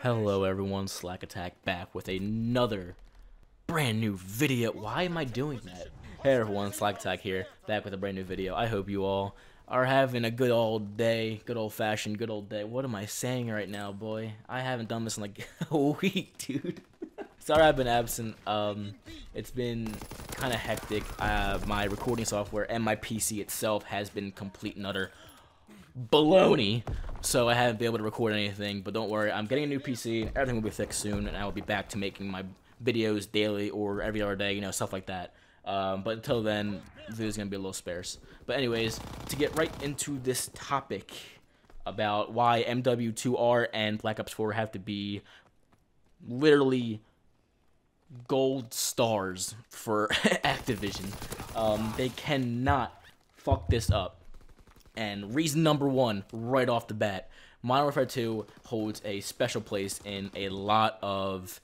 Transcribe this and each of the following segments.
Hello everyone, Slack Attack back with another brand new video. Why am I doing that? Hey everyone, Slack Attack here, back with a brand new video. I hope you all are having a good old day, good old fashioned, good old day. What am I saying right now, boy? I haven't done this in like a week, dude. Sorry I've been absent. It's been kind of hectic. My recording software and my PC itself has been complete and utter baloney, so I haven't been able to record anything. But don't worry, I'm getting a new PC. Everything will be fixed soon, and I will be back to making my videos daily or every other day, you know, stuff like that. But until then, the video's gonna be a little sparse. But anyways, to get right into this topic about why MW2R and Black Ops 4 have to be literally gold stars for Activision. They cannot fuck this up. And reason number one, right off the bat, Modern Warfare 2 holds a special place in a lot of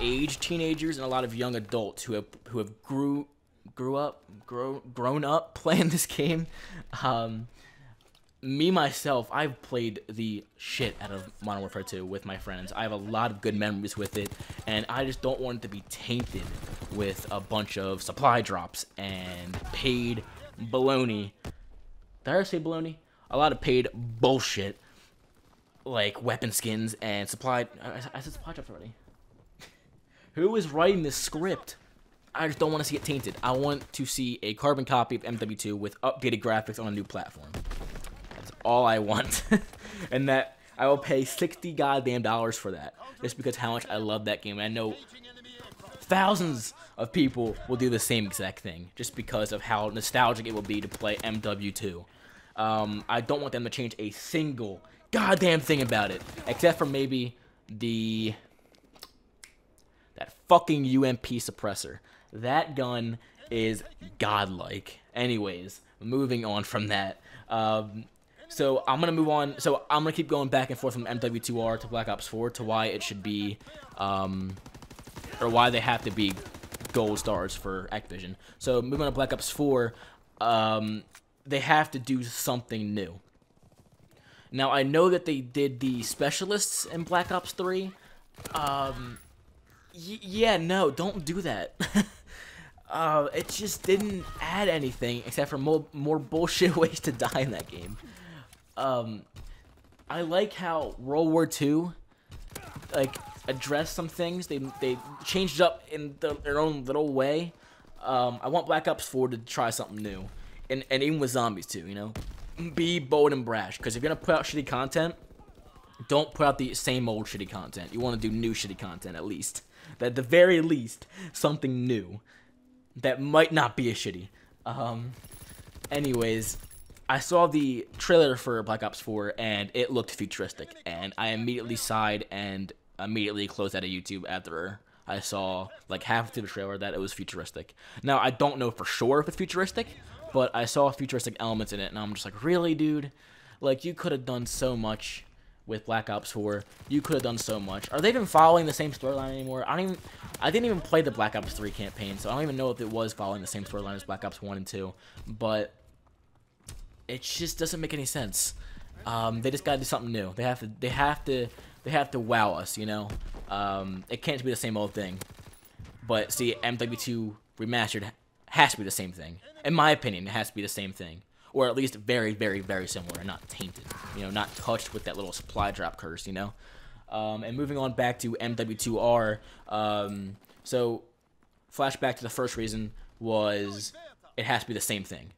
aged teenagers and a lot of young adults who have grown up playing this game. Me myself, I've played the shit out of Modern Warfare 2 with my friends. I have a lot of good memories with it, and I just don't want it to be tainted with a bunch of supply drops and paid baloney. Did I say baloney? A lot of paid bullshit, like weapon skins and supply. I said supply drops already. Who is writing this script? I just don't want to see it tainted. I want to see a carbon copy of MW2 with updated graphics on a new platform. That's all I want. And that I will pay $60 goddamn for that, just because how much I love that game. And I know thousands of people will do the same exact thing, just because of how nostalgic it will be to play MW2. I don't want them to change a single goddamn thing about it, except for maybe that fucking UMP suppressor. That gun is godlike. Anyways, moving on from that. So I'm gonna move on. So I'm gonna keep going back and forth from MW2R to Black Ops 4 to why it should be, or why they have to be gold stars for Activision. So moving on to Black Ops 4, they have to do something new. Now I know that they did the specialists in Black Ops 3. Yeah, no, don't do that. It just didn't add anything except for more bullshit ways to die in that game. I like how World War II, like, addressed some things. They changed it up in their own little way. I want Black Ops 4 to try something new, and even with zombies too. You know, be bold and brash. Because if you're gonna put out shitty content, don't put out the same old shitty content. You want to do new shitty content at least. At the very least, something new that might not be as shitty. Anyways, I saw the trailer for Black Ops 4 and it looked futuristic, and I immediately sighed and immediately closed out of YouTube after I saw like half of the trailer that it was futuristic. Now I don't know for sure if it's futuristic, but I saw futuristic elements in it, and I'm just like, really, dude? Like, you could have done so much with Black Ops 4. You could have done so much. Are they even following the same storyline anymore? I didn't even play the Black Ops 3 campaign, so I don't even know if it was following the same storyline as Black Ops 1 and 2. But it just doesn't make any sense. They just gotta do something new. They have to wow us, you know. It can't be the same old thing. But see, MW2 Remastered has to be the same thing. In my opinion, it has to be the same thing. Or at least very, very, very similar and not tainted. You know, not touched with that little supply drop curse, you know? And moving on back to MW2R, so flashback to the first reason was it has to be the same thing.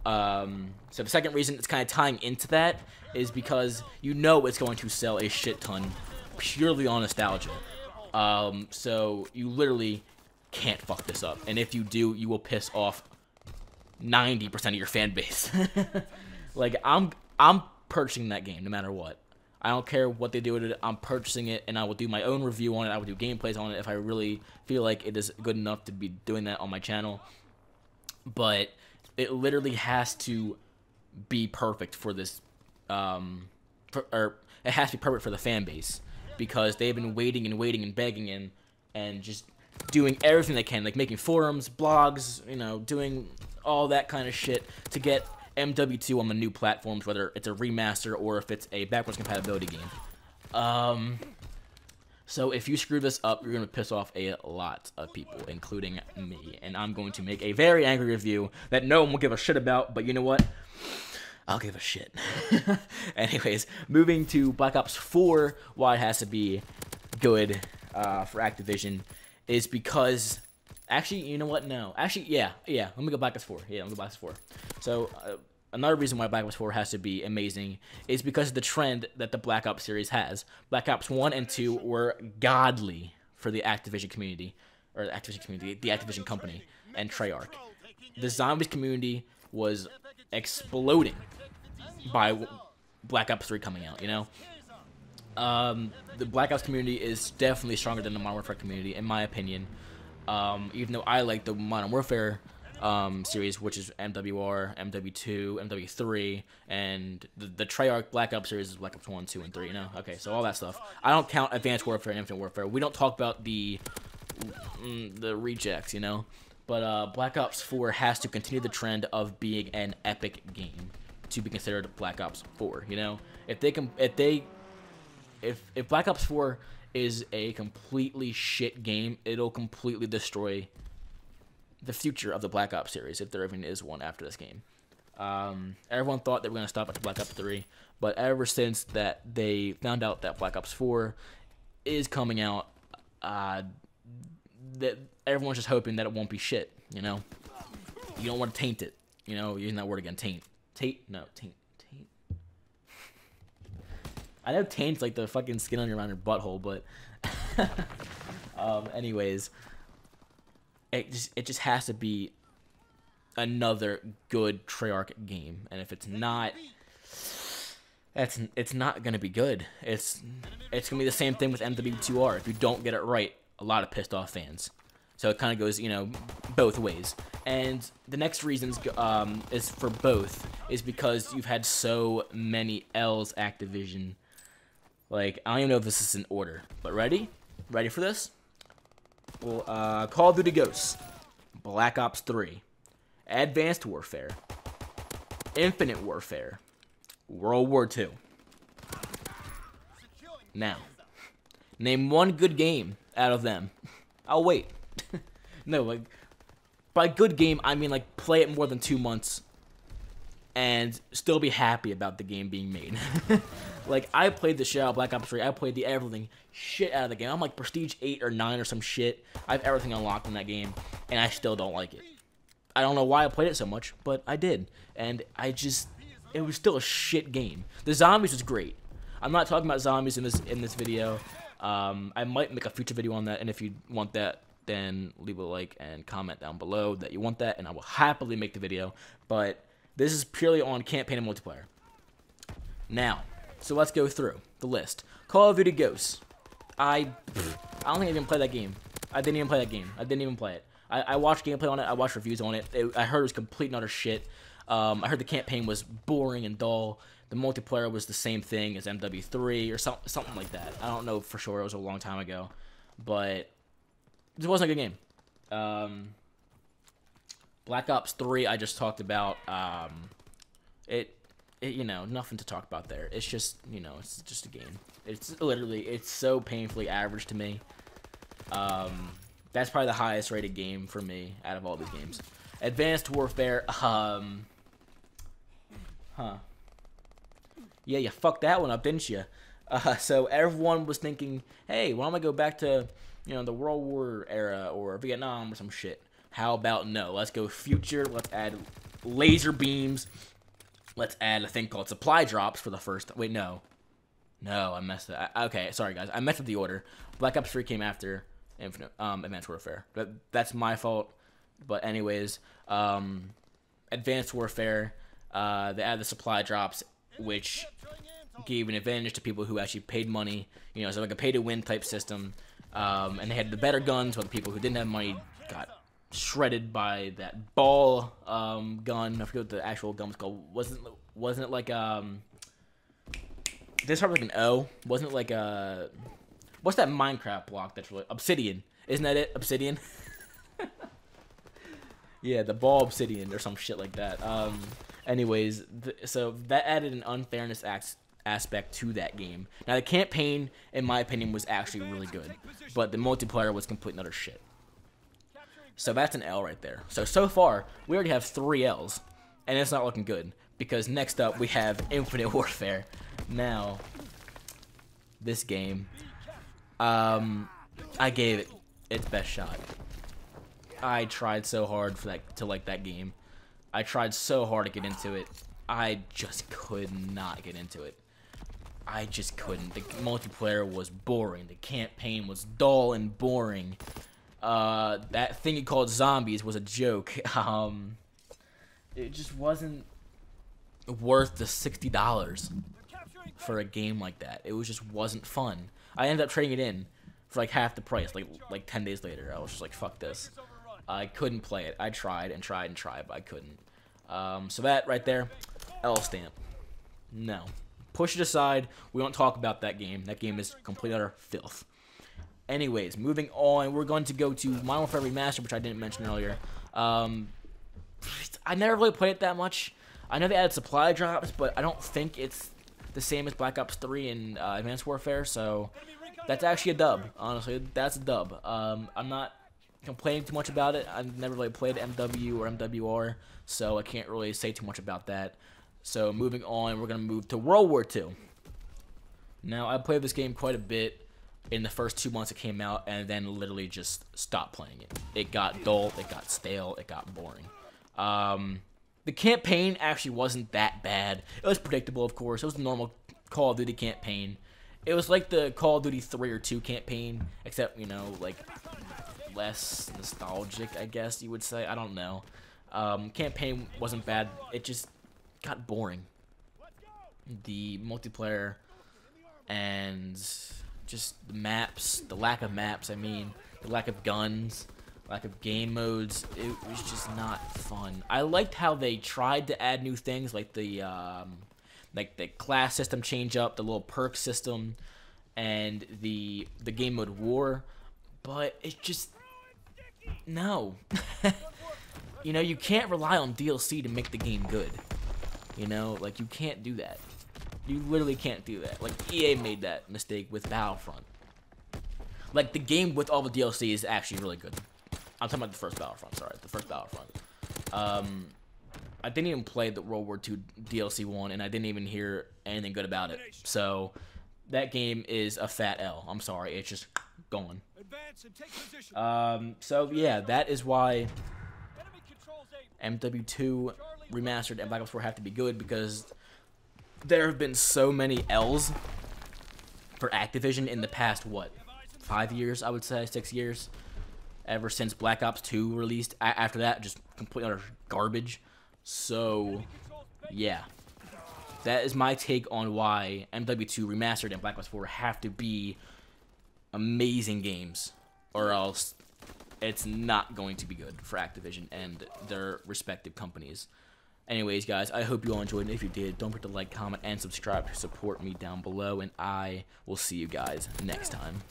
So the second reason it's kind of tying into that is because you know it's going to sell a shit ton purely on nostalgia. So you literally can't fuck this up. And if you do, you will piss off 90% of your fan base. Like, I'm purchasing that game no matter what. I don't care what they do with it. I'm purchasing it, and I will do my own review on it. I will do gameplays on it if I really feel like it is good enough to be doing that on my channel. But it literally has to be perfect for this, or it has to be perfect for the fan base, because they've been waiting and waiting and begging and just doing everything they can, like making forums, blogs, you know, doing all that kind of shit to get MW2 on the new platforms, whether it's a remaster or if it's a backwards compatibility game. So if you screw this up, you're going to piss off a lot of people, including me. And I'm going to make a very angry review that no one will give a shit about, but you know what? I'll give a shit. Anyways, moving to Black Ops 4, why it has to be good for Activision is because... Actually, you know what? No. Actually, yeah. Let me go Black Ops 4. Yeah, let me go Black Ops 4. So, another reason why Black Ops 4 has to be amazing is because of the trend that the Black Ops series has. Black Ops 1 and 2 were godly for the Activision community, or the Activision company, and Treyarch. The Zombies community was exploding by Black Ops 3 coming out, you know? The Black Ops community is definitely stronger than the Modern Warfare community, in my opinion. Even though I like the Modern Warfare series, which is MWR, MW2, MW3, and the Treyarch Black Ops series is Black Ops 1, 2, and 3, you know? Okay, so all that stuff. I don't count Advanced Warfare and Infinite Warfare. We don't talk about the rejects, you know? But Black Ops 4 has to continue the trend of being an epic game to be considered Black Ops 4, you know? If Black Ops 4 is a completely shit game, it'll completely destroy the future of the Black Ops series, if there even is one after this game. Everyone thought they were going to stop at Black Ops 3, but ever since that they found out that Black Ops 4 is coming out, that everyone's just hoping that it won't be shit, you know? You don't want to taint it, you know? Using that word again, taint. Taint? I know taint's like the fucking skin on around your butthole, but anyways, it just has to be another good Treyarch game, and if it's not, it's not gonna be good. It's gonna be the same thing with MW2R. If you don't get it right, a lot of pissed off fans. So it kind of goes, you know, both ways. And the next reasons is for both is because you've had so many L's, Activision. Like, I don't even know if this is in order, but ready? Ready for this? Well, Call of Duty Ghosts, Black Ops 3, Advanced Warfare, Infinite Warfare, World War II. Now, name one good game out of them. I'll wait. No, like, by good game, I mean, like, play it more than 2 months and still be happy about the game being made. Like, I played the shit out of Black Ops 3. I played the everything shit out of the game. I'm like Prestige 8 or 9 or some shit. I have everything unlocked in that game, and I still don't like it. I don't know why I played it so much, but I did. And it was still a shit game. The Zombies was great. I'm not talking about zombies in this video. I might make a future video on that, and if you want that, then leave a like and comment down below that you want that, and I will happily make the video. But this is purely on campaign and multiplayer. Now, so let's go through the list. Call of Duty Ghosts. I don't think I even played that game. I didn't even play that game. I didn't even play it. I watched gameplay on it. I watched reviews on it. I heard it was complete and utter shit. I heard the campaign was boring and dull. The multiplayer was the same thing as MW3 or something like that. I don't know for sure. It was a long time ago. But it wasn't a good game. Black Ops 3, I just talked about. You know, nothing to talk about there. It's just, you know, it's just a game. It's so painfully average to me. That's probably the highest rated game for me out of all these games. Advanced Warfare, yeah, you fucked that one up, didn't you? So everyone was thinking, hey, why don't I go back to, you know, the World War era or Vietnam or some shit? How about no? Let's go future. Let's add laser beams. Let's add a thing called supply drops for the first... Wait, no. No, I messed it. Okay, sorry, guys. I messed up the order. Black Ops 3 came after Advanced Warfare. That's my fault. But anyways, Advanced Warfare, they added the supply drops, which gave an advantage to people who actually paid money. You know, so like a pay-to-win type system. And they had the better guns, while the people who didn't have money got shredded by that ball gun. I forget what the actual gun was called. Wasn't it like this started with like an O? Wasn't it like what's that Minecraft block that's really Obsidian? Isn't that it? Obsidian? Yeah, the ball obsidian or some shit like that. Anyways, so that added an unfairness aspect to that game. Now, the campaign, in my opinion, was actually really good, but the multiplayer was complete and utter shit. So that's an L right there. So far, we already have 3 L's, and it's not looking good, because next up, we have Infinite Warfare. Now, this game, I gave it its best shot. I tried so hard to like that game. I tried so hard to get into it. I just could not get into it. I just couldn't. The multiplayer was boring. The campaign was dull and boring. That thing you called zombies was a joke. It just wasn't worth the $60 for a game like that. It just wasn't fun. I ended up trading it in for like half the price, like 10 days later. I was just like, fuck this. I couldn't play it. I tried and tried and tried, but I couldn't. So that right there, L stamp. No. Push it aside. We don't talk about that game. That game is complete utter filth. Anyways, moving on, we're going to go to Modern Warfare Remastered, which I didn't mention earlier. I never really played it that much. I know they added supply drops, but I don't think it's the same as Black Ops 3 and Advanced Warfare, so that's actually a dub. Honestly, that's a dub. I'm not complaining too much about it. I've never really played MW or MWR, so I can't really say too much about that. So moving on, we're going to move to World War II. Now, I played this game quite a bit in the first 2 months it came out, and then literally just stopped playing it. It got dull, it got stale, it got boring. The campaign actually wasn't that bad. It was predictable, of course. It was the normal Call of Duty campaign. It was like the Call of Duty 3 or 2 campaign, except, you know, like, less nostalgic, I guess you would say. I don't know. Campaign wasn't bad. It just got boring. The multiplayer and just the maps, the lack of maps, I mean, the lack of guns, lack of game modes, it was just not fun. I liked how they tried to add new things, like the class system change up, the little perk system, and the game mode war, but it just, no. You know, you can't rely on DLC to make the game good. You know, like, you can't do that. You literally can't do that. Like, EA made that mistake with Battlefront. Like, the game with all the DLC is actually really good. I'm talking about the first Battlefront, sorry. The first Battlefront. I didn't even play the World War II DLC one, and I didn't even hear anything good about it. So, that game is a fat L. I'm sorry. It's just gone. So, yeah, that is why MW2 Remastered and Black Ops 4 have to be good, because there have been so many L's for Activision in the past, what, 5 years, I would say, 6 years, ever since Black Ops 2 released. After that, just complete utter garbage. So, yeah. That is my take on why MW2 Remastered and Black Ops 4 have to be amazing games, or else it's not going to be good for Activision and their respective companies. Anyways, guys, I hope you all enjoyed, and if you did, don't forget to like, comment, and subscribe to support me down below, and I will see you guys next time.